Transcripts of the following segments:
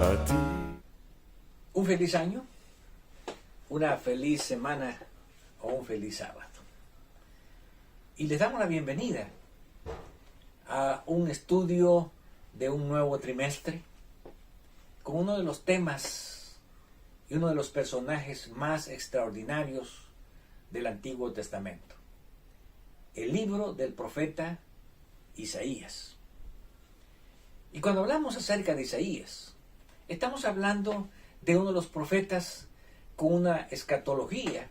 a ti. Un feliz año, una feliz semana o un feliz sábado. Y les damos la bienvenida a un estudio de un nuevo trimestre con uno de los temas y uno de los personajes más extraordinarios del Antiguo Testamento, el libro del profeta Isaías. Y cuando hablamos acerca de Isaías, estamos hablando de uno de los profetas con una escatología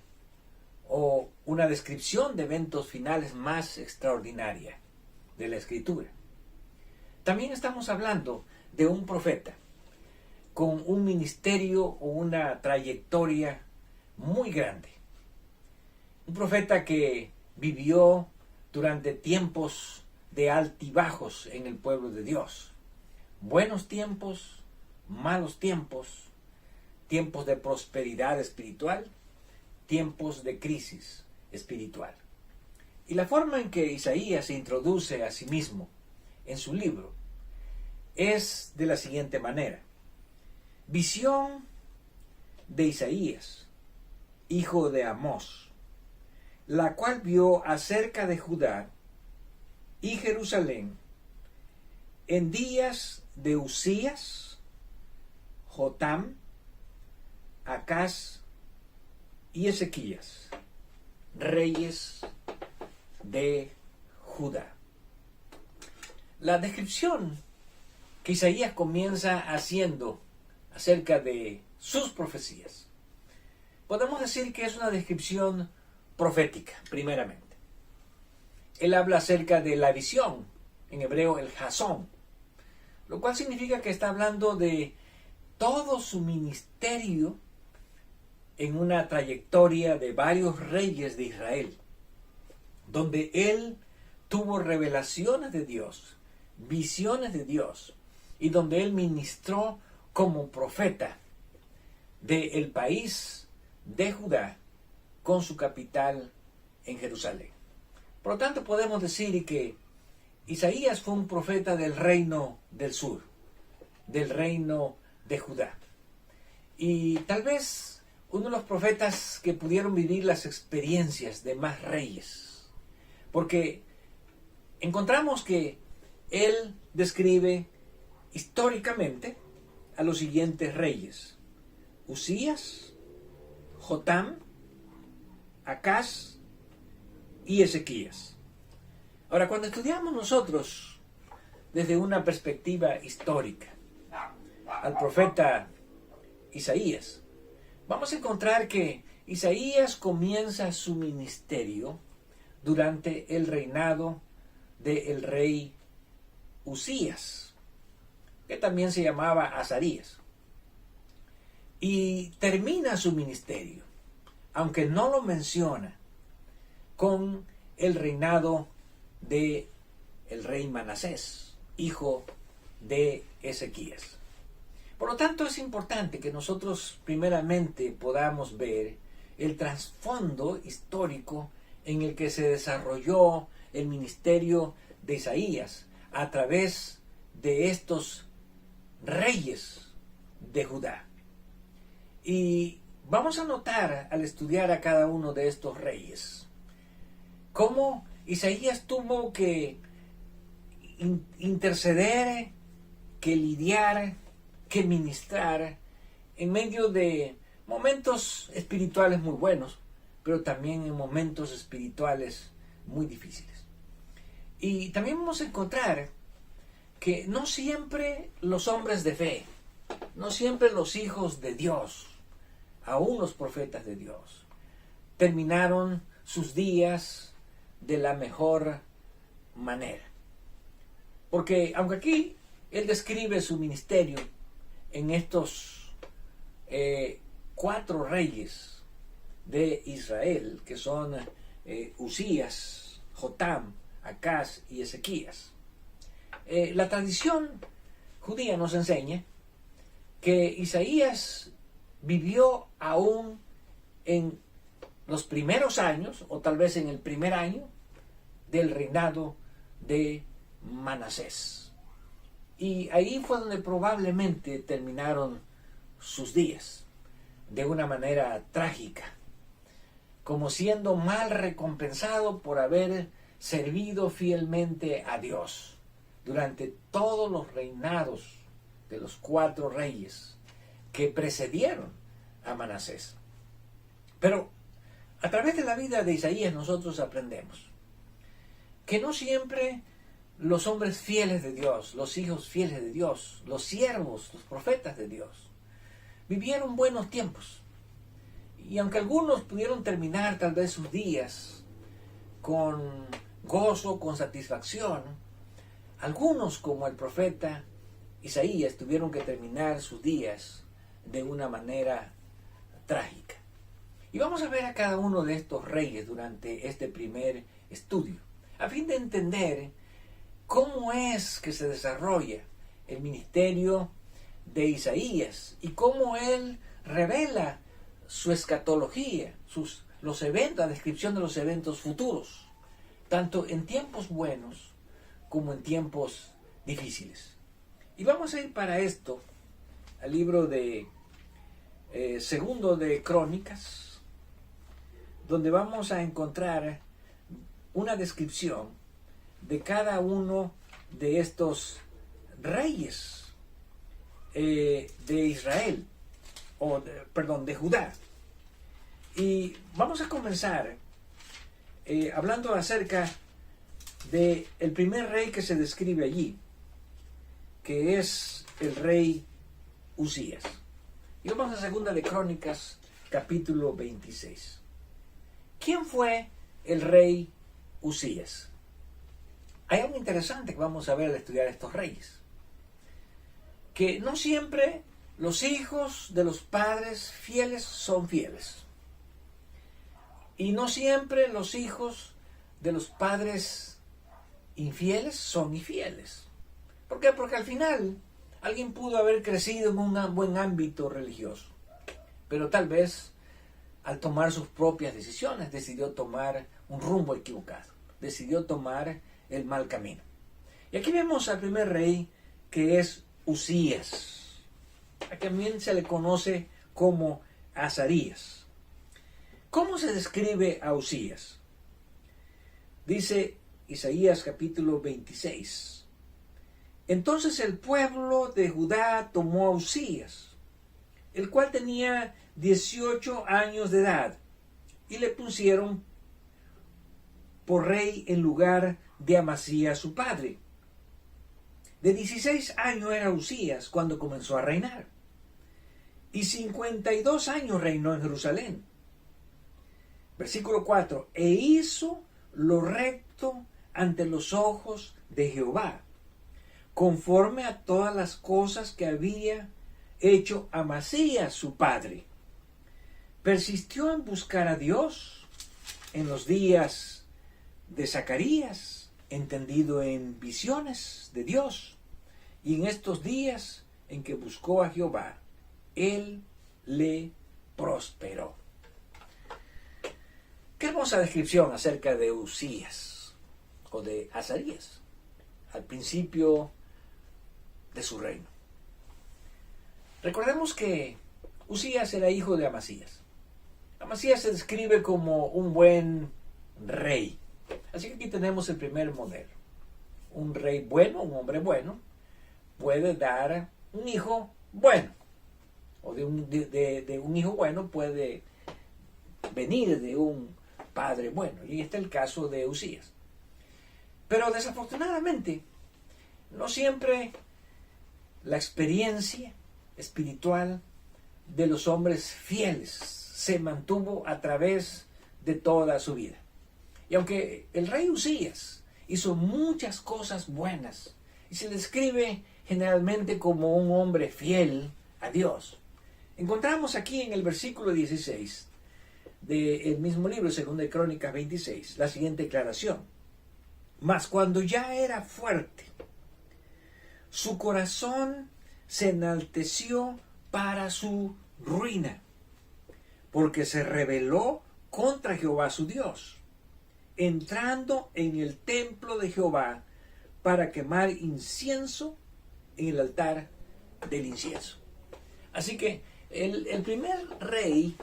o una descripción de eventos finales más extraordinaria de la Escritura. También estamos hablando de un profeta con un ministerio o una trayectoria muy grande. Un profeta que vivió durante tiempos de altibajos en el pueblo de Dios. Buenos tiempos, malos tiempos, tiempos de prosperidad espiritual, tiempos de crisis espiritual. Y la forma en que Isaías se introduce a sí mismo en su libro es de la siguiente manera. Visión de Isaías, hijo de Amós, la cual vio acerca de Judá y Jerusalén en días de Usías, Jotam, Acaz y Ezequías, reyes de Judá. La descripción que Isaías comienza haciendo acerca de sus profecías, podemos decir que es una descripción profética, primeramente. Él habla acerca de la visión, en hebreo el jasón, lo cual significa que está hablando de todo su ministerio en una trayectoria de varios reyes de Israel, donde él tuvo revelaciones de Dios, visiones de Dios, y donde él ministró como profeta del país de Judá con su capital en Jerusalén. Por lo tanto, podemos decir que Isaías fue un profeta del reino del sur, del reino de Judá. Y tal vez uno de los profetas que pudieron vivir las experiencias de más reyes. Porque encontramos que él describe históricamente a los siguientes reyes: Usías, Jotam, Acaz y Ezequías. Ahora, cuando estudiamos nosotros desde una perspectiva histórica al profeta Isaías, vamos a encontrar que Isaías comienza su ministerio durante el reinado del rey Usías, que también se llamaba Azarías, y termina su ministerio, aunque no lo menciona, con el reinado de el rey Manasés, hijo de Ezequías. Por lo tanto, es importante que nosotros primeramente podamos ver el trasfondo histórico en el que se desarrolló el ministerio de Isaías a través de estos reyes de Judá. Y vamos a notar al estudiar a cada uno de estos reyes cómo Isaías tuvo que interceder, que lidiar, que ministrar en medio de momentos espirituales muy buenos, pero también en momentos espirituales muy difíciles. Y también vamos a encontrar que no siempre los hombres de fe, no siempre los hijos de Dios, aún los profetas de Dios, terminaron sus días de la mejor manera. Porque aunque aquí él describe su ministerio en estos 4 reyes de Israel, que son Usías, Jotam, Acaz y Ezequías, la tradición judía nos enseña que Isaías vivió aún en los primeros años, o tal vez en el primer año, del reinado de Manasés. Y ahí fue donde probablemente terminaron sus días, de una manera trágica, como siendo mal recompensado por haber servido fielmente a Dios durante todos los reinados de los 4 reyes que precedieron a Manasés. Pero a través de la vida de Isaías nosotros aprendemos que no siempre los hombres fieles de Dios, los hijos fieles de Dios, los siervos, los profetas de Dios, vivieron buenos tiempos. Y aunque algunos pudieron terminar tal vez sus días con gozo, con satisfacción, algunos, como el profeta Isaías, tuvieron que terminar sus días de una manera trágica. Y vamos a ver a cada uno de estos reyes durante este primer estudio, a fin de entender cómo es que se desarrolla el ministerio de Isaías y cómo él revela su escatología, los eventos, la descripción de los eventos futuros, tanto en tiempos buenos como en tiempos difíciles. Y vamos a ir para esto al libro de Segundo de Crónicas, donde vamos a encontrar una descripción de cada uno de estos reyes de Israel, de Judá. Y vamos a comenzar hablando acerca de el primer rey que se describe allí, que es el rey Usías. Y vamos a Segunda de Crónicas, capítulo 26. ¿Quién fue el rey Usías? Hay algo interesante que vamos a ver al estudiar estos reyes, que no siempre los hijos de los padres fieles son fieles, y no siempre los hijos de los padres infieles son infieles. ¿Por qué? Porque al final alguien pudo haber crecido en un buen ámbito religioso, pero tal vez al tomar sus propias decisiones decidió tomar un rumbo equivocado, decidió tomar el mal camino. Y aquí vemos al primer rey, que es Usías, a quien también se le conoce como Azarías. ¿Cómo se describe a Usías? Dice Isaías capítulo 26. Entonces el pueblo de Judá tomó a Usías, el cual tenía 18 años de edad, y le pusieron por rey en lugar de Amasías su padre. De 16 años era Usías cuando comenzó a reinar, y 52 años reinó en Jerusalén. Versículo 4. E hizo lo recto ante los ojos de Jehová, conforme a todas las cosas que había hecho Amasías su padre. Persistió en buscar a Dios en los días de Zacarías, entendido en visiones de Dios, y en estos días en que buscó a Jehová, él le prosperó. Qué hermosa descripción acerca de Usías o de Azarías al principio de su reino. Recordemos que Usías era hijo de Amasías. Amasías se describe como un buen rey. Así que aquí tenemos el primer modelo. Un rey bueno, un hombre bueno, puede dar un hijo bueno. O de un hijo bueno puede venir de un padre bueno. Y este es el caso de Usías. Pero desafortunadamente, no siempre la experiencia espiritual de los hombres fieles se mantuvo a través de toda su vida. Y aunque el rey Usías hizo muchas cosas buenas y se describe generalmente como un hombre fiel a Dios, encontramos aquí en el versículo 16 del mismo libro, 2 de Crónicas 26, la siguiente declaración. Mas cuando ya era fuerte, su corazón se enalteció para su ruina, porque se rebeló contra Jehová su Dios, entrando en el templo de Jehová para quemar incienso en el altar del incienso. Así que el primer rey,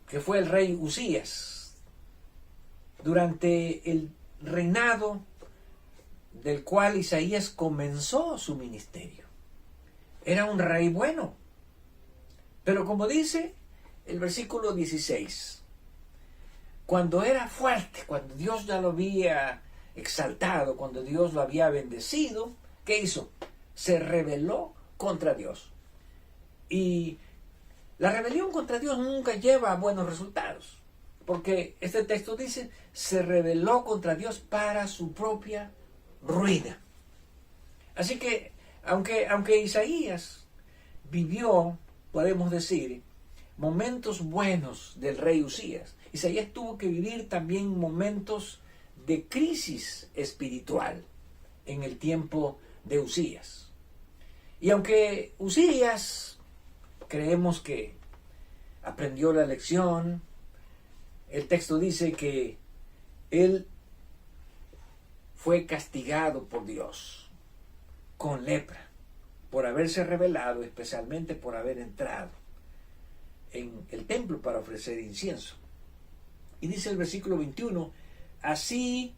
que fue el rey Usías, durante el reinado del cual Isaías comenzó su ministerio, era un rey bueno. Pero como dice el versículo 16, cuando era fuerte, cuando Dios ya lo había exaltado, cuando Dios lo había bendecido, ¿qué hizo? Se rebeló contra Dios. Y la rebelión contra Dios nunca lleva a buenos resultados, porque este texto dice, se rebeló contra Dios para su propia ruina. Así que, aunque Isaías vivió, podemos decir, momentos buenos del rey Usías, Isaías tuvo que vivir también momentos de crisis espiritual en el tiempo de Usías. Y aunque Usías creemos que aprendió la lección, el texto dice que él fue castigado por Dios con lepra por haberse rebelado, especialmente por haber entrado en el templo para ofrecer incienso. Y dice el versículo 21, así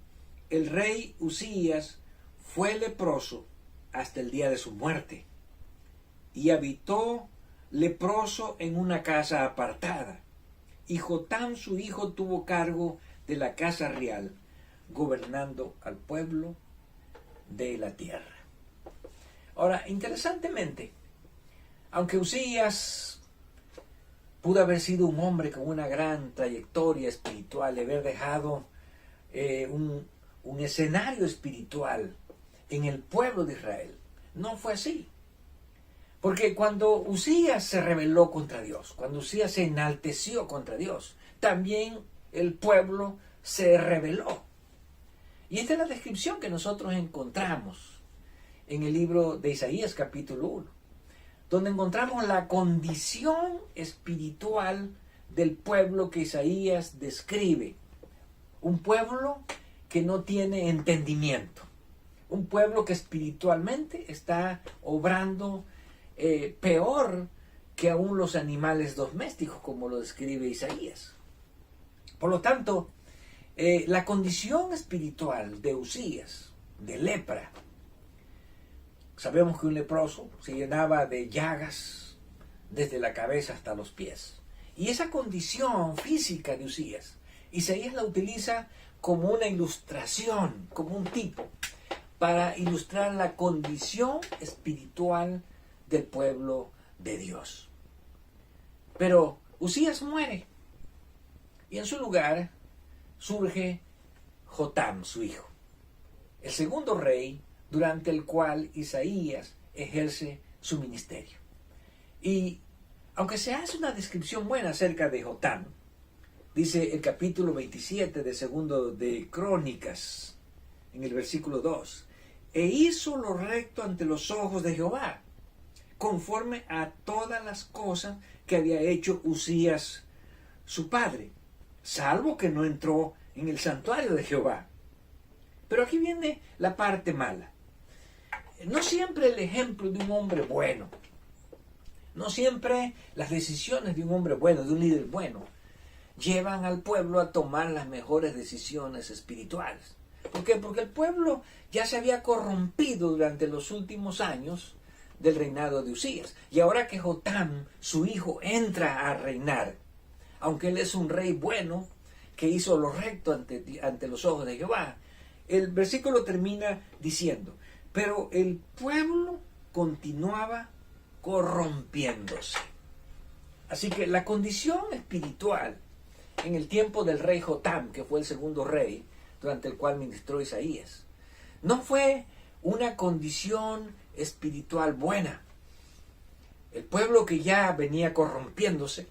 el rey Usías fue leproso hasta el día de su muerte, y habitó leproso en una casa apartada, y Jotam su hijo tuvo cargo de la casa real, gobernando al pueblo de la tierra. Ahora, interesantemente, aunque Usías pudo haber sido un hombre con una gran trayectoria espiritual, de haber dejado un escenario espiritual en el pueblo de Israel, no fue así. Porque cuando Usías se rebeló contra Dios, cuando Usías se enalteció contra Dios, también el pueblo se rebeló. Y esta es la descripción que nosotros encontramos en el libro de Isaías capítulo 1, donde encontramos la condición espiritual del pueblo que Isaías describe. Un pueblo que no tiene entendimiento, un pueblo que espiritualmente está obrando peor que aún los animales domésticos, como lo describe Isaías. Por lo tanto, la condición espiritual de Usías, de lepra, sabemos que un leproso se llenaba de llagas desde la cabeza hasta los pies. Y esa condición física de Usías, Isaías la utiliza como una ilustración, como un tipo, para ilustrar la condición espiritual del pueblo de Dios. Pero Usías muere, y en su lugar surge Jotam, su hijo, el segundo rey durante el cual Isaías ejerce su ministerio. Y aunque se hace una descripción buena acerca de Jotam, dice el capítulo 27 de segundo de Crónicas, en el versículo 2, e hizo lo recto ante los ojos de Jehová, conforme a todas las cosas que había hecho Usías su padre, salvo que no entró en el santuario de Jehová. Pero aquí viene la parte mala. No siempre el ejemplo de un hombre bueno, no siempre las decisiones de un hombre bueno, de un líder bueno, llevan al pueblo a tomar las mejores decisiones espirituales. ¿Por qué? Porque el pueblo ya se había corrompido durante los últimos años del reinado de Usías. Y ahora que Jotam, su hijo, entra a reinar, aunque él es un rey bueno, que hizo lo recto ante los ojos de Jehová, el versículo termina diciendo, pero el pueblo continuaba corrompiéndose. Así que la condición espiritual en el tiempo del rey Jotam, que fue el segundo rey durante el cual ministró Isaías, no fue una condición espiritual buena. El pueblo que ya venía corrompiéndose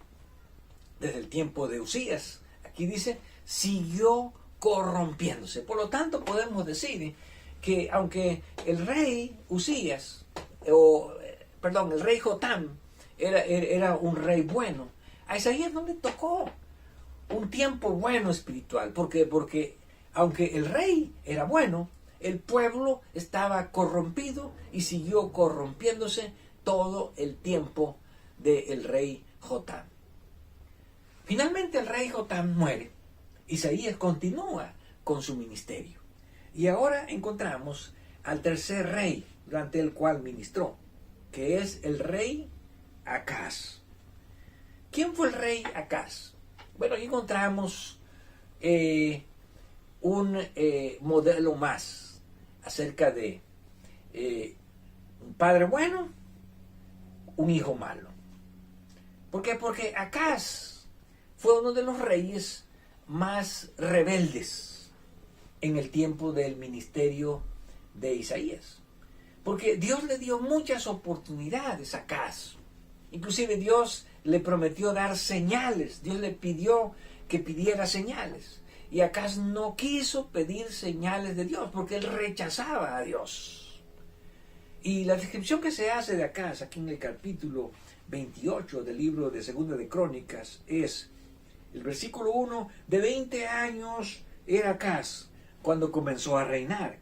desde el tiempo de Usías, aquí dice, siguió corrompiéndose. Por lo tanto, podemos decir que aunque el rey Usías, el rey Jotam era un rey bueno, a Isaías no le tocó un tiempo bueno espiritual. ¿Por qué? Porque aunque el rey era bueno, el pueblo estaba corrompido y siguió corrompiéndose todo el tiempo del rey Jotam. Finalmente el rey Jotam muere. Isaías continúa con su ministerio. Y ahora encontramos al tercer rey durante el cual ministró, que es el rey Acaz. ¿Quién fue el rey Acaz? Bueno, aquí encontramos un modelo más acerca de un padre bueno, un hijo malo. ¿Por qué? Porque Acaz fue uno de los reyes más rebeldes en el tiempo del ministerio de Isaías. Porque Dios le dio muchas oportunidades a Acaz. Inclusive Dios le prometió dar señales. Dios le pidió que pidiera señales. Y Acaz no quiso pedir señales de Dios porque él rechazaba a Dios. Y la descripción que se hace de Acaz aquí en el capítulo 28 del libro de Segunda de Crónicas es el versículo 1: de 20 años era Acaz cuando comenzó a reinar,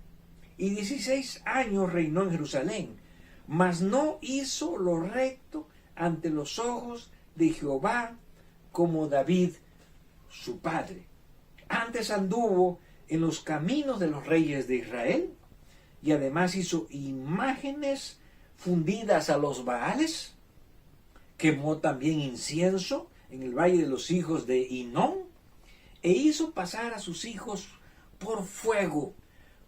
y 16 años reinó en Jerusalén, mas no hizo lo recto ante los ojos de Jehová como David su padre. Antes anduvo en los caminos de los reyes de Israel, y además hizo imágenes fundidas a los Baales, quemó también incienso en el valle de los hijos de Hinnom, e hizo pasar a sus hijos por fuego,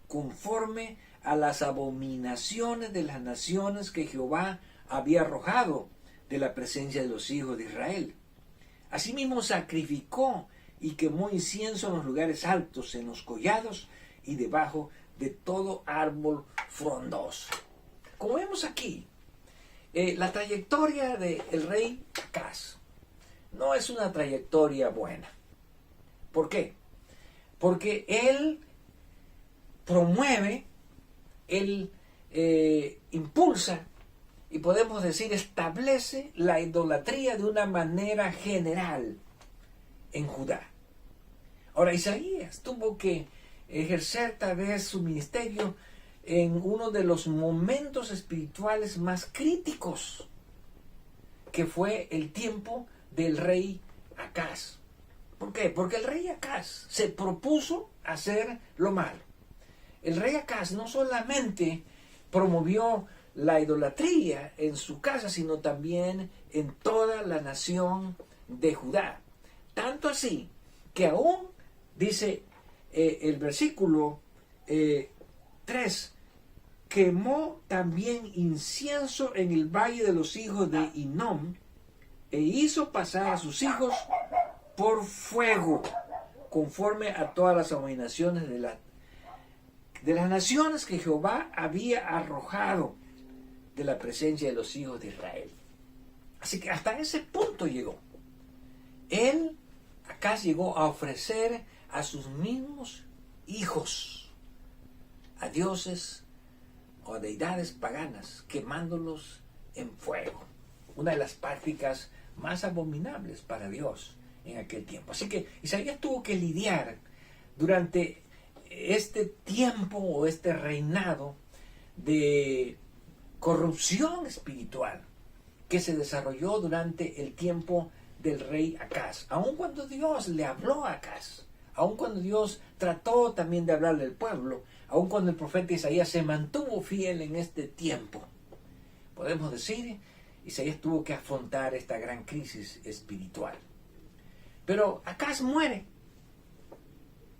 conforme a las abominaciones de las naciones que Jehová había arrojado de la presencia de los hijos de Israel. Asimismo sacrificó y quemó incienso en los lugares altos, en los collados y debajo de todo árbol frondoso. Como vemos aquí, la trayectoria del rey Acaz no es una trayectoria buena. ¿Por qué? Porque él promueve, él impulsa y podemos decir establece la idolatría de una manera general en Judá. Ahora, Isaías tuvo que ejercer tal vez su ministerio en uno de los momentos espirituales más críticos, que fue el tiempo del rey Acaz. ¿Por qué? Porque el rey Acaz se propuso hacer lo malo. El rey Acaz no solamente promovió la idolatría en su casa, sino también en toda la nación de Judá. Tanto así que aún, dice el versículo 3, quemó también incienso en el valle de los hijos de Hinnom, e hizo pasar a sus hijos por fuego, conforme a todas las abominaciones de las naciones que Jehová había arrojado de la presencia de los hijos de Israel. Así que hasta ese punto llegó. Él acá llegó a ofrecer a sus mismos hijos a dioses o a deidades paganas, quemándolos en fuego. Una de las prácticas más abominables para Dios en aquel tiempo. Así que Isaías tuvo que lidiar durante este tiempo o este reinado de corrupción espiritual que se desarrolló durante el tiempo del rey Acaz. Aun cuando Dios le habló a Acaz, aun cuando Dios trató también de hablarle al pueblo, aun cuando el profeta Isaías se mantuvo fiel en este tiempo, podemos decir, Isaías tuvo que afrontar esta gran crisis espiritual. Pero Acaz muere.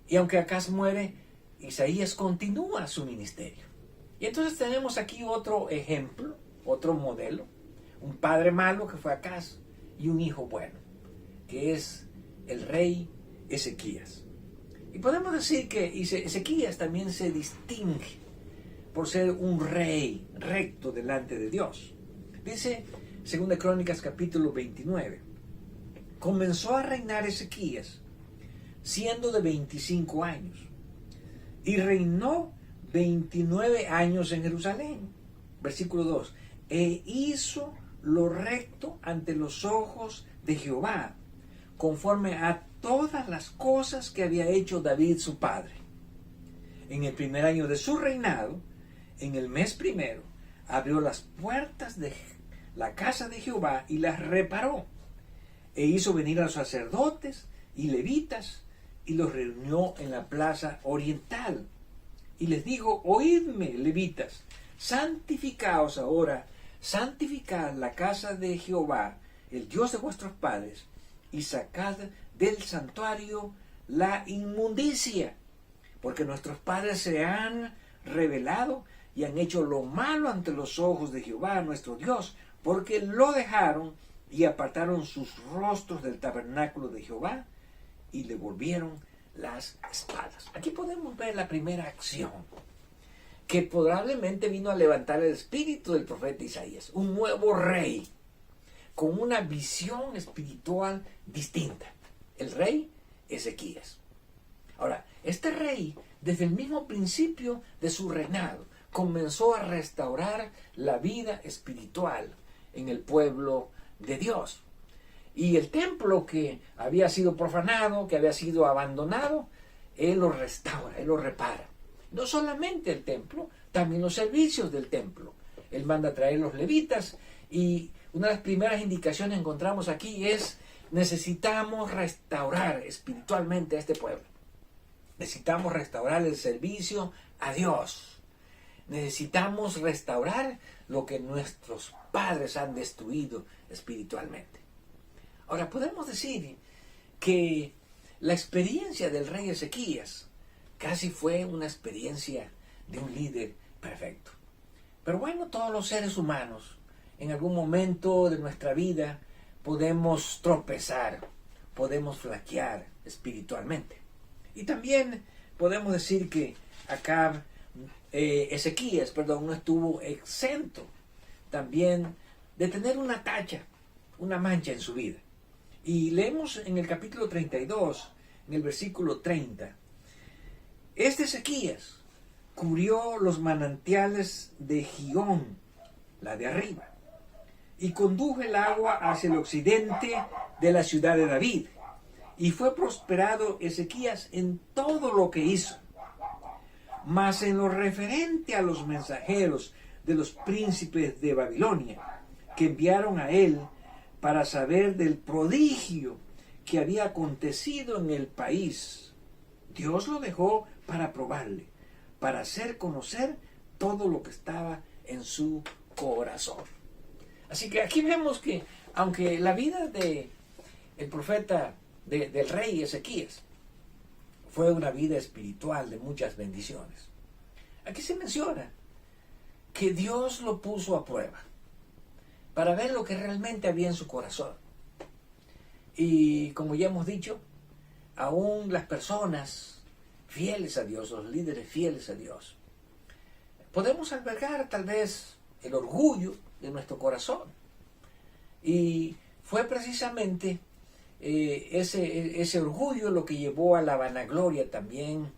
Y aunque Acaz muere, Isaías continúa su ministerio. Y entonces tenemos aquí otro ejemplo, otro modelo. Un padre malo que fue Acaz y un hijo bueno, que es el rey Ezequías. Y podemos decir que Ezequías también se distingue por ser un rey recto delante de Dios. Dice 2 Crónicas capítulo 29. Comenzó a reinar Ezequías siendo de 25 años y reinó 29 años en Jerusalén. Versículo 2. E hizo lo recto ante los ojos de Jehová, conforme a todas las cosas que había hecho David su padre. en el primer año de su reinado, en el mes primero, abrió las puertas de la casa de Jehová y las reparó, e hizo venir a los sacerdotes y levitas, y los reunió en la plaza oriental. Y les dijo: oídme, levitas, santificaos ahora, santificad la casa de Jehová, el Dios de vuestros padres, y sacad del santuario la inmundicia, porque nuestros padres se han rebelado y han hecho lo malo ante los ojos de Jehová nuestro Dios, porque lo dejaron y apartaron sus rostros del tabernáculo de Jehová y le volvieron las espaldas. Aquí podemos ver la primera acción que probablemente vino a levantar el espíritu del profeta Isaías, un nuevo rey con una visión espiritual distinta, el rey Ezequías. Ahora, este rey, desde el mismo principio de su reinado, comenzó a restaurar la vida espiritual en el pueblo de Dios. Y el templo que había sido profanado, que había sido abandonado, él lo restaura, él lo repara. No solamente el templo, también los servicios del templo. Él manda a traer los levitas, y una de las primeras indicaciones que encontramos aquí es: necesitamos restaurar espiritualmente a este pueblo. Necesitamos restaurar el servicio a Dios. Necesitamos restaurar lo que nuestros padres han destruido espiritualmente. Ahora, podemos decir que la experiencia del rey Ezequías casi fue una experiencia de un líder perfecto. Pero bueno, todos los seres humanos, en algún momento de nuestra vida, podemos tropezar, podemos flaquear espiritualmente. Y también podemos decir que Ezequías no estuvo exento también de tener una tacha, una mancha en su vida. Y leemos en el capítulo 32, en el versículo 30, este Ezequías cubrió los manantiales de Gihón, la de arriba, y condujo el agua hacia el occidente de la ciudad de David, y fue prosperado Ezequías en todo lo que hizo. Mas en lo referente a los mensajeros de los príncipes de Babilonia, que enviaron a él para saber del prodigio que había acontecido en el país, Dios lo dejó para probarle, para hacer conocer todo lo que estaba en su corazón. Así que aquí vemos que, aunque la vida del profeta, del rey Ezequías, fue una vida espiritual de muchas bendiciones, aquí se menciona que Dios lo puso a prueba para ver lo que realmente había en su corazón. Y como ya hemos dicho, aún las personas fieles a Dios, los líderes fieles a Dios, podemos albergar tal vez el orgullo de nuestro corazón. Y fue precisamente ese orgullo lo que llevó a la vanagloria también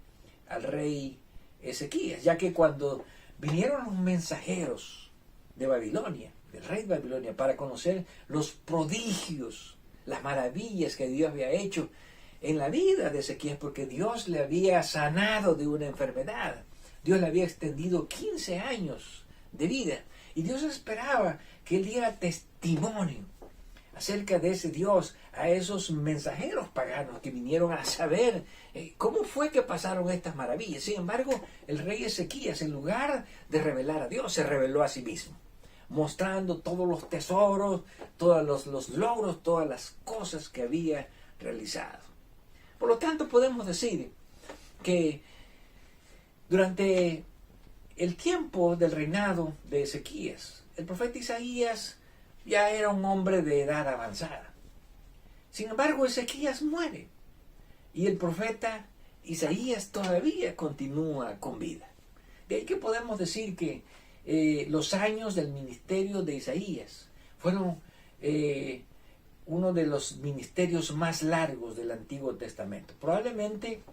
al rey Ezequías, ya que cuando vinieron los mensajeros de Babilonia, del rey de Babilonia, para conocer los prodigios, las maravillas que Dios había hecho en la vida de Ezequías, porque Dios le había sanado de una enfermedad, Dios le había extendido 15 años de vida, y Dios esperaba que él diera testimonio acerca de ese Dios a esos mensajeros paganos que vinieron a saber cómo fue que pasaron estas maravillas. Sin embargo, el rey Ezequías, en lugar de revelar a Dios, se reveló a sí mismo, mostrando todos los tesoros, todos los logros, todas las cosas que había realizado. Por lo tanto, podemos decir que durante el tiempo del reinado de Ezequías, el profeta Isaías ya era un hombre de edad avanzada. Sin embargo, Ezequías muere y el profeta Isaías todavía continúa con vida. De ahí que podemos decir que los años del ministerio de Isaías fueron uno de los ministerios más largos del Antiguo Testamento. Probablemente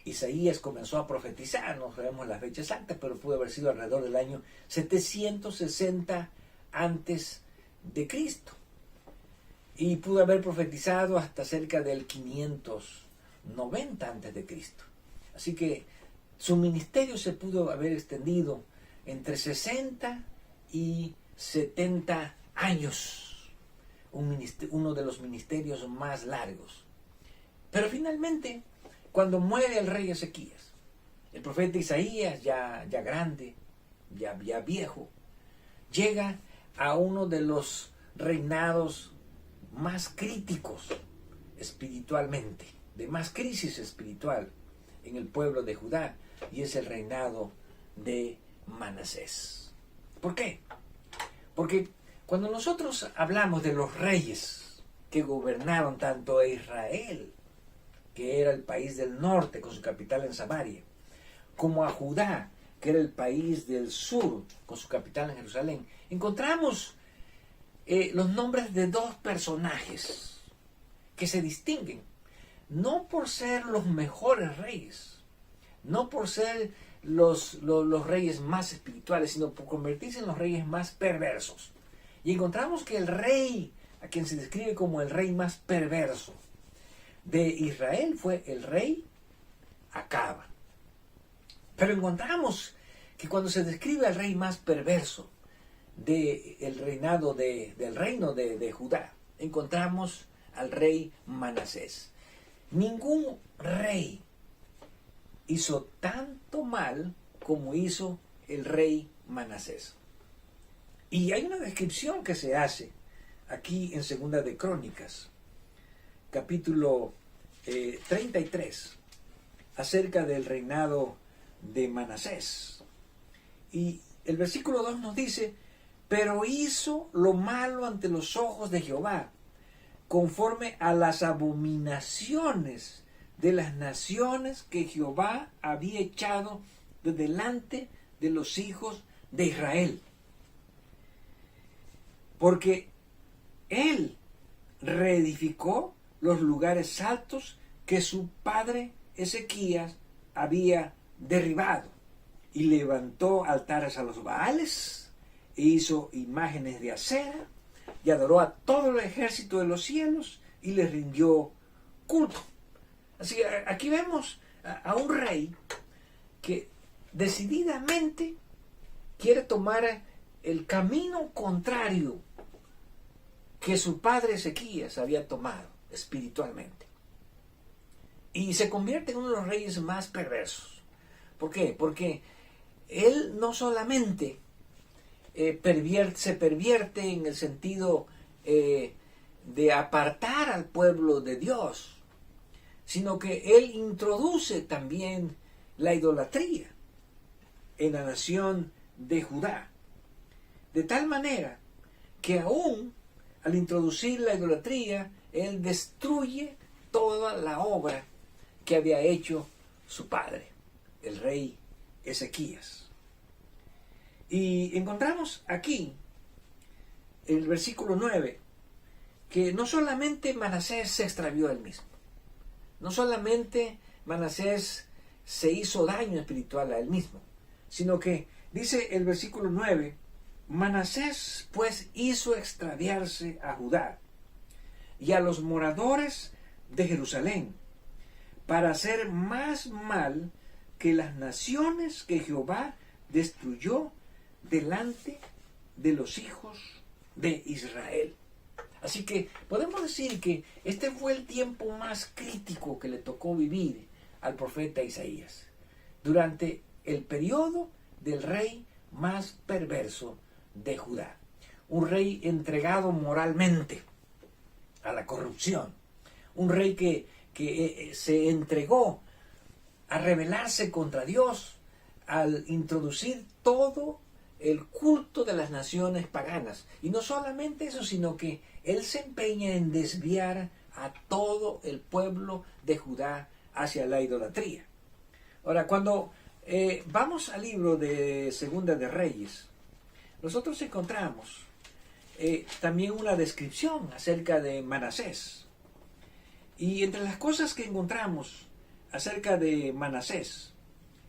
Isaías comenzó a profetizar, no sabemos la fecha exacta, pero pudo haber sido alrededor del año 760 antes de Cristo, y pudo haber profetizado hasta cerca del 590 antes de Cristo. Así que su ministerio se pudo haber extendido entre 60 y 70 años, uno de los ministerios más largos. Pero finalmente, cuando muere el rey Ezequías, el profeta Isaías, ya grande, ya viejo, llega a uno de los reinados más críticos espiritualmente, de más crisis espiritual en el pueblo de Judá, y es el reinado de Manasés. ¿Por qué? Porque cuando nosotros hablamos de los reyes que gobernaron tanto a Israel, que era el país del norte con su capital en Samaria, como a Judá, que era el país del sur con su capital en Jerusalén, encontramos los nombres de dos personajes que se distinguen, no por ser los mejores reyes, no por ser los reyes más espirituales, sino por convertirse en los reyes más perversos. Y encontramos que el rey, a quien se describe como el rey más perverso de Israel, fue el rey Acab. Pero encontramos que cuando se describe al rey más perverso del reinado del reino de Judá, encontramos al rey Manasés. Ningún rey hizo tanto mal como hizo el rey Manasés. Y hay una descripción que se hace aquí en Segunda de Crónicas, capítulo 33, acerca del reinado de Manasés. Y el versículo 2 nos dice: pero hizo lo malo ante los ojos de Jehová, conforme a las abominaciones de las naciones que Jehová había echado de delante de los hijos de Israel. Porque él reedificó los lugares altos que su padre Ezequías había derribado, y levantó altares a los Baales, e hizo imágenes de acera, y adoró a todo el ejército de los cielos, y les rindió culto. Así que aquí vemos a un rey que decididamente quiere tomar el camino contrario que su padre Ezequías había tomado espiritualmente. Y se convierte en uno de los reyes más perversos. ¿Por qué? Porque él no solamente se pervierte en el sentido de apartar al pueblo de Dios, sino que él introduce también la idolatría en la nación de Judá. De tal manera que aún al introducir la idolatría, él destruye toda la obra que había hecho su padre, el rey Ezequías. Y encontramos aquí, en el versículo 9, que no solamente Manasés se extravió él mismo, no solamente Manasés se hizo daño espiritual a él mismo, sino que dice el versículo 9: Manasés pues hizo extraviarse a Judá y a los moradores de Jerusalén, para hacer más mal que las naciones que Jehová destruyó delante de los hijos de Israel. Así que podemos decir que este fue el tiempo más crítico que le tocó vivir al profeta Isaías, durante el periodo del rey más perverso de Judá. Un rey entregado moralmente a la corrupción. Un rey que se entregó a rebelarse contra Dios al introducir todo el culto de las naciones paganas. Y no solamente eso, sino que él se empeña en desviar a todo el pueblo de Judá hacia la idolatría. Ahora, cuando vamos al libro de Segunda de Reyes, nosotros encontramos también una descripción acerca de Manasés. Y entre las cosas que encontramos acerca de Manasés,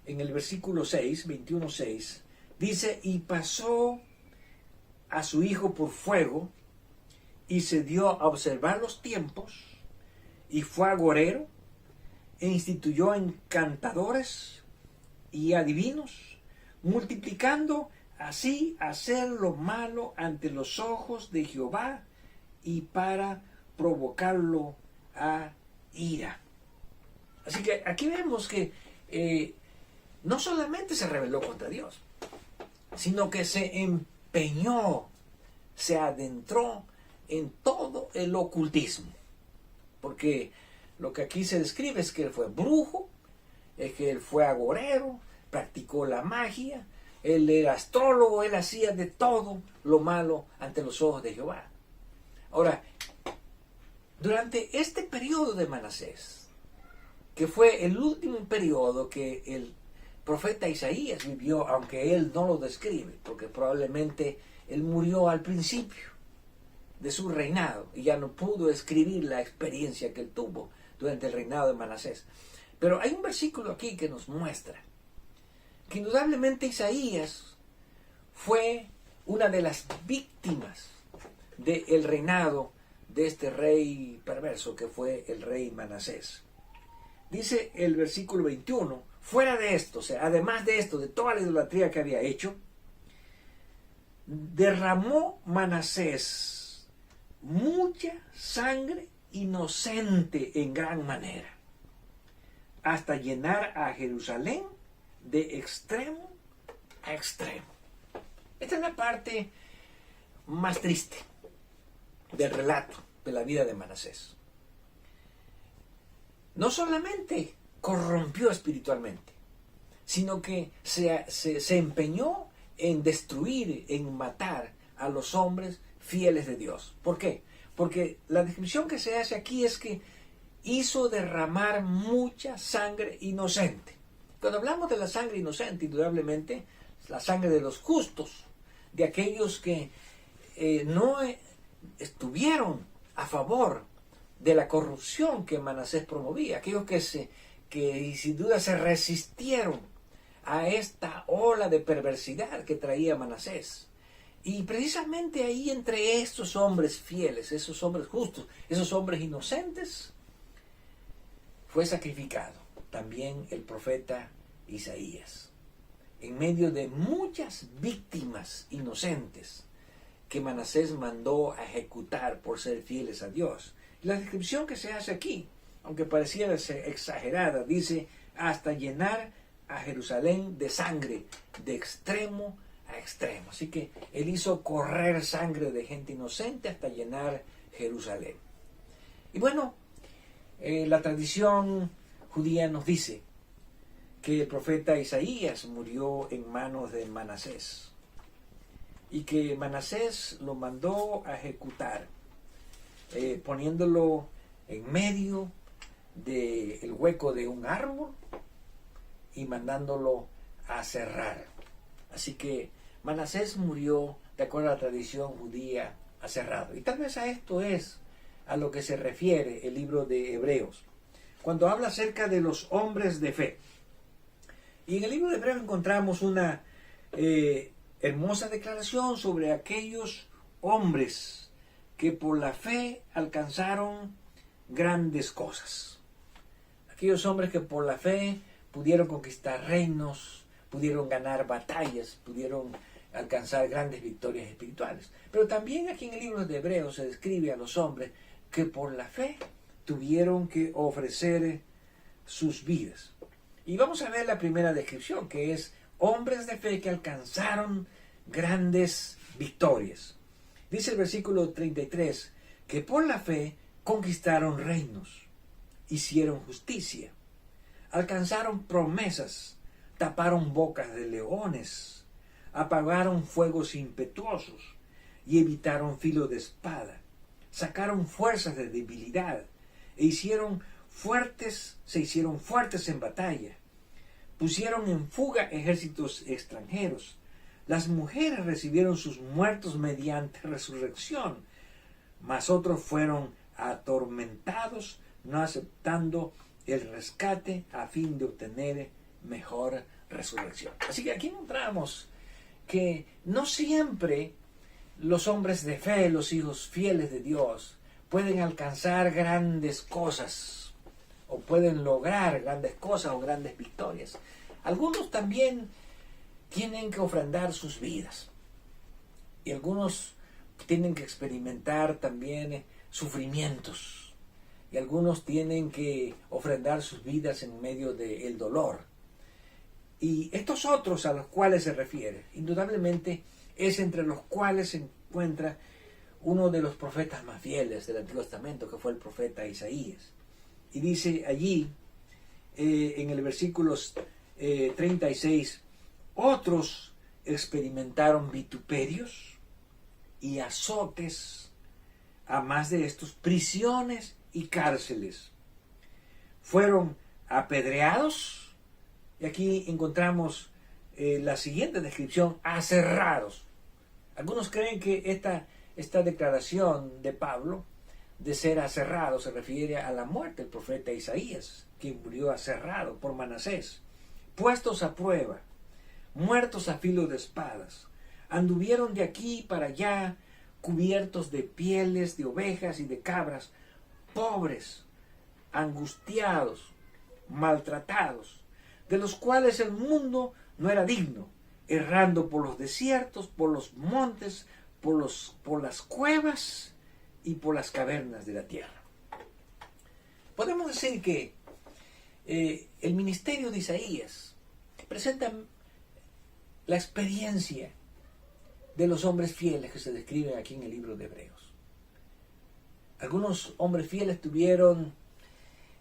en el versículo 6, 21:6, dice: y pasó a su hijo por fuego, y se dio a observar los tiempos, y fue agorero, e instituyó encantadores, y adivinos, multiplicando así hacer lo malo ante los ojos de Jehová y para provocarlo a ira. Así que aquí vemos que no solamente se rebeló contra Dios, sino que se empeñó, se adentró en todo el ocultismo. Porque lo que aquí se describe es que él fue brujo, es que él fue agorero, practicó la magia, él era astrólogo, él hacía de todo lo malo ante los ojos de Jehová. Ahora, durante este periodo de Manasés, que fue el último periodo que el profeta Isaías vivió, aunque él no lo describe, porque probablemente él murió al principio de su reinado y ya no pudo escribir la experiencia que él tuvo durante el reinado de Manasés. Pero hay un versículo aquí que nos muestra que indudablemente Isaías fue una de las víctimas del reinado de este rey perverso que fue el rey Manasés. Dice el versículo 21, fuera de esto, o sea, además de esto, de toda la idolatría que había hecho, derramó Manasés mucha sangre inocente en gran manera, hasta llenar a Jerusalén de extremo a extremo. Esta es la parte más triste del relato de la vida de Manasés. No solamente corrompió espiritualmente, sino que se empeñó en destruir, en matar a los hombres fieles de Dios. ¿Por qué? Porque la descripción que se hace aquí es que hizo derramar mucha sangre inocente. Cuando hablamos de la sangre inocente, indudablemente, la sangre de los justos, de aquellos que no estuvieron a favor de la corrupción que Manasés promovía, aquellos que sin duda se resistieron a esta ola de perversidad que traía Manasés. Y precisamente ahí entre estos hombres fieles, esos hombres justos, esos hombres inocentes, fue sacrificado también el profeta Isaías, en medio de muchas víctimas inocentes que Manasés mandó a ejecutar por ser fieles a Dios. La descripción que se hace aquí, aunque pareciera ser exagerada, dice hasta llenar a Jerusalén de sangre, de extremo a extremo. Así que él hizo correr sangre de gente inocente hasta llenar Jerusalén. Y bueno, la tradición judía nos dice que el profeta Isaías murió en manos de Manasés y que Manasés lo mandó a ejecutar, poniéndolo en medio del hueco de un árbol y mandándolo a cerrar. Así que Manasés murió, de acuerdo a la tradición judía, aserrado. Y tal vez a esto es a lo que se refiere el libro de Hebreos, cuando habla acerca de los hombres de fe. Y en el libro de Hebreos encontramos una hermosa declaración sobre aquellos hombres que por la fe alcanzaron grandes cosas. Aquellos hombres que por la fe pudieron conquistar reinos, pudieron ganar batallas, pudieron alcanzar grandes victorias espirituales. Pero también aquí en el libro de Hebreos se describe a los hombres que por la fe tuvieron que ofrecer sus vidas. Y vamos a ver la primera descripción, que es hombres de fe que alcanzaron grandes victorias. Dice el versículo 33, que por la fe conquistaron reinos, hicieron justicia, alcanzaron promesas, taparon bocas de leones, apagaron fuegos impetuosos y evitaron filo de espada, sacaron fuerzas de debilidad e se hicieron fuertes en batalla, pusieron en fuga ejércitos extranjeros. Las mujeres recibieron sus muertos mediante resurrección, mas otros fueron atormentados, no aceptando el rescate a fin de obtener mejor resurrección. Así que aquí encontramos que no siempre los hombres de fe, los hijos fieles de Dios, pueden alcanzar grandes cosas o pueden lograr grandes cosas o grandes victorias. Algunos también tienen que ofrendar sus vidas. Y algunos tienen que experimentar también sufrimientos. Y algunos tienen que ofrendar sus vidas en medio del dolor. Y estos otros a los cuales se refiere, indudablemente es entre los cuales se encuentra uno de los profetas más fieles del Antiguo Testamento, que fue el profeta Isaías. Y dice allí, en el versículo 36, otros experimentaron vituperios y azotes, a más de estos, prisiones y cárceles. Fueron apedreados, y aquí encontramos la siguiente descripción: aserrados. Algunos creen que esta declaración de Pablo de ser aserrado se refiere a la muerte del profeta Isaías, que murió aserrado por Manasés. Puestos a prueba, muertos a filo de espadas, anduvieron de aquí para allá, cubiertos de pieles de ovejas y de cabras, pobres, angustiados, maltratados, de los cuales el mundo no era digno, errando por los desiertos, por los montes, por las cuevas y por las cavernas de la tierra. Podemos decir que el ministerio de Isaías presenta la experiencia de los hombres fieles que se describen aquí en el libro de Hebreos. Algunos hombres fieles tuvieron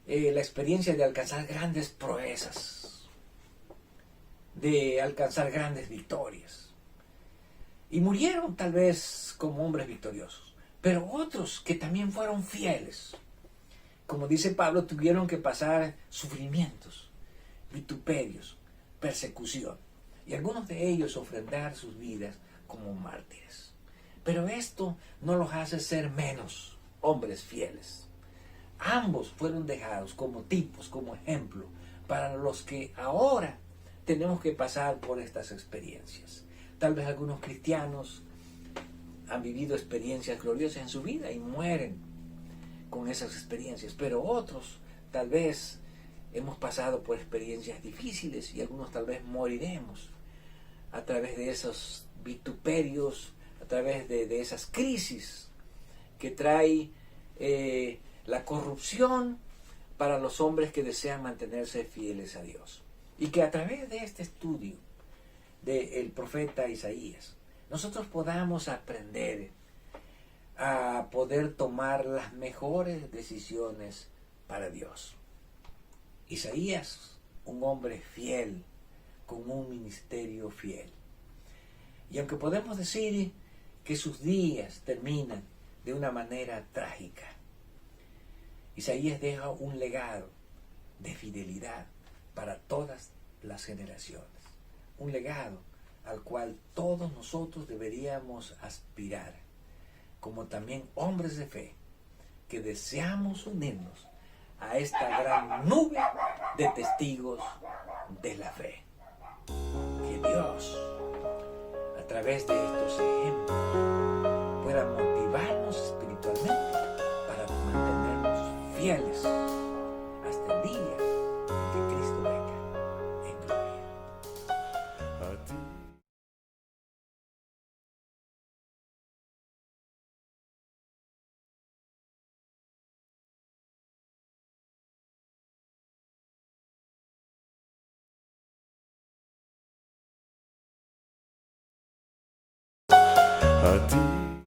la experiencia de alcanzar grandes proezas, de alcanzar grandes victorias, y murieron tal vez como hombres victoriosos. Pero otros que también fueron fieles, como dice Pablo, tuvieron que pasar sufrimientos, vituperios, persecución, y algunos de ellos ofrendar sus vidas como mártires. Pero esto no los hace ser menos hombres fieles. Ambos fueron dejados como tipos, como ejemplo, para los que ahora tenemos que pasar por estas experiencias. Tal vez algunos cristianos han vivido experiencias gloriosas en su vida y mueren con esas experiencias, pero otros tal vez hemos pasado por experiencias difíciles y algunos tal vez moriremos a través de esos vituperios, a través de esas crisis que trae la corrupción para los hombres que desean mantenerse fieles a Dios. Y que a través de este estudio del profeta Isaías, nosotros podamos aprender a poder tomar las mejores decisiones para Dios. Isaías, un hombre fiel, con un ministerio fiel. Y aunque podemos decir que sus días terminan de una manera trágica, Isaías deja un legado de fidelidad para todas las generaciones. Un legado al cual todos nosotros deberíamos aspirar, como también hombres de fe, que deseamos unirnos a esta gran nube de testigos de la fe. Que Dios, a través de estos ejemplos, pueda motivarnos espiritualmente para mantenernos fieles hasta el día en que Cristo venga en gloria. A ti. A ti